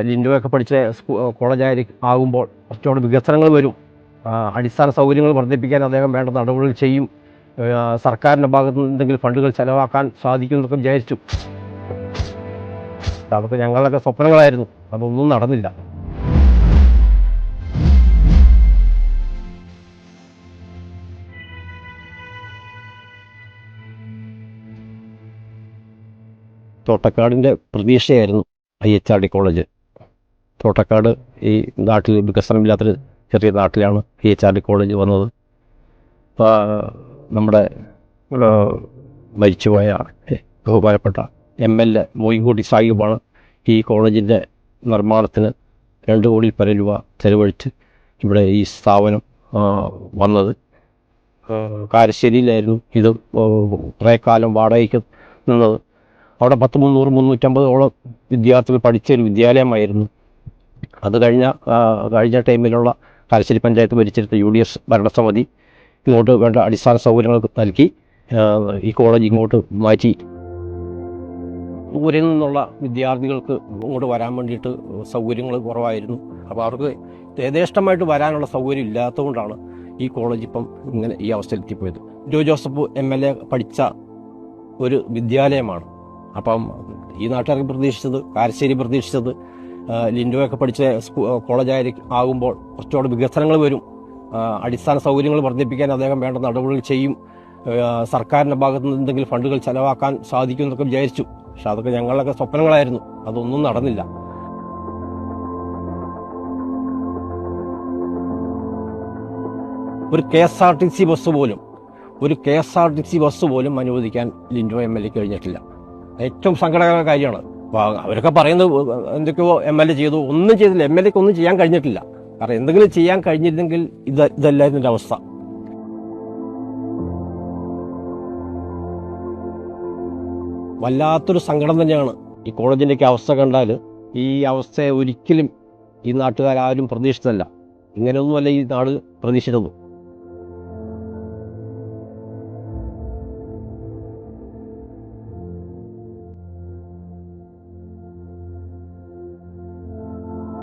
ലിൻഡോയൊക്കെ പഠിച്ച കോളേജായി ആകുമ്പോൾ കുറച്ചുകൂടെ വികസനങ്ങൾ വരും, അടിസ്ഥാന സൗകര്യങ്ങൾ വർദ്ധിപ്പിക്കാൻ അദ്ദേഹം വേണ്ട നടപടികൾ ചെയ്യും, സർക്കാരിൻ്റെ ഭാഗത്തു നിന്ന് എന്തെങ്കിലും ഫണ്ടുകൾ ചെലവാക്കാൻ സാധിക്കുമെന്നൊക്കെ വിചാരിച്ചു. അതൊക്കെ ഞങ്ങളൊക്കെ സ്വപ്നങ്ങളായിരുന്നു, അതൊന്നും നടന്നില്ല. തോട്ടക്കാടിൻ്റെ പ്രതീക്ഷയായിരുന്നു IHRD കോളേജ്. തോട്ടക്കാട് ഈ നാട്ടിൽ വികസനമില്ലാത്തൊരു ചെറിയ നാട്ടിലാണ് IHRD കോളേജ് വന്നത്. നമ്മുടെ മരിച്ചുപോയ ബഹുമാനപ്പെട്ട MLA മോയിൻകുട്ടി സാഹിബാണ് ഈ കോളേജിൻ്റെ നിർമ്മാണത്തിന് 2 കോടി പരം രൂപ ചെലവഴിച്ച് ഇവിടെ ഈ സ്ഥാപനം വന്നത്. കാരശ്ശേരിയിലായിരുന്നു ഇത് കുറേ കാലം വാടകയ്ക്ക് നിന്നത്. അവിടെ 350 വിദ്യാർത്ഥികൾ പഠിച്ചൊരു വിദ്യാലയമായിരുന്നു. അത് കഴിഞ്ഞ ടൈമിലുള്ള കാരശ്ശേരി പഞ്ചായത്ത് ഭരിച്ചിരുന്ന UDF ഭരണസമിതി ഇങ്ങോട്ട് വേണ്ട അടിസ്ഥാന സൗകര്യങ്ങൾ നൽകി ഈ കോളേജ് ഇങ്ങോട്ട് മാറ്റി. ദൂരെ നിന്നുള്ള വിദ്യാർത്ഥികൾക്ക് ഇങ്ങോട്ട് വരാൻ വേണ്ടിയിട്ട് സൗകര്യങ്ങൾ കുറവായിരുന്നു. അപ്പോൾ അവർക്ക് യഥേഷ്ടമായിട്ട് വരാനുള്ള സൗകര്യം ഇല്ലാത്തതുകൊണ്ടാണ് ഈ കോളേജ് ഇപ്പം ഇങ്ങനെ ഈ അവസ്ഥയിലെത്തിപ്പോയത്. ജോസഫ് MLA പഠിച്ച ഒരു വിദ്യാലയമാണ്. അപ്പം ഈ നാട്ടുകാർക്ക് പ്രതീക്ഷിച്ചത്, കാരശ്ശേരി പ്രതീക്ഷിച്ചത്, ലിൻഡോയൊക്കെ പഠിച്ച കോളേജായി ആകുമ്പോൾ കുറച്ചുകൂടെ വികസനങ്ങൾ വരും, അടിസ്ഥാന സൗകര്യങ്ങൾ വർദ്ധിപ്പിക്കാൻ അദ്ദേഹം വേണ്ട നടപടികൾ ചെയ്യും, സർക്കാരിൻ്റെ ഭാഗത്തു നിന്ന് എന്തെങ്കിലും ഫണ്ടുകൾ ചെലവാക്കാൻ സാധിക്കുമെന്നൊക്കെ വിചാരിച്ചു. പക്ഷെ അതൊക്കെ ഞങ്ങളൊക്കെ സ്വപ്നങ്ങളായിരുന്നു, അതൊന്നും നടന്നില്ല. ഒരു KSRTC ബസ് പോലും അനുവദിക്കാൻ ലിൻഡോ MLA കഴിഞ്ഞിട്ടില്ല. ഏറ്റവും സങ്കടകരമായ കാര്യമാണ്. അവരൊക്കെ പറയുന്നത് എന്തൊക്കെയോ MLA ചെയ്തു, ഒന്നും ചെയ്തില്ല. MLAക്ക് ഒന്നും ചെയ്യാൻ കഴിഞ്ഞിട്ടില്ല. കാരണം എന്തെങ്കിലും ചെയ്യാൻ കഴിഞ്ഞില്ലെങ്കിൽ ഇതല്ലായിരുന്നു എൻ്റെ അവസ്ഥ. വല്ലാത്തൊരു സങ്കടം തന്നെയാണ്. ഈ കോളേജിൻ്റെയൊക്കെ അവസ്ഥ കണ്ടാൽ ഈ അവസ്ഥയെ ഒരിക്കലും ഈ നാട്ടുകാരും പ്രതീക്ഷിച്ചതല്ല. ഇങ്ങനെയൊന്നുമല്ല ഈ നാട് പ്രതീക്ഷിച്ചത്.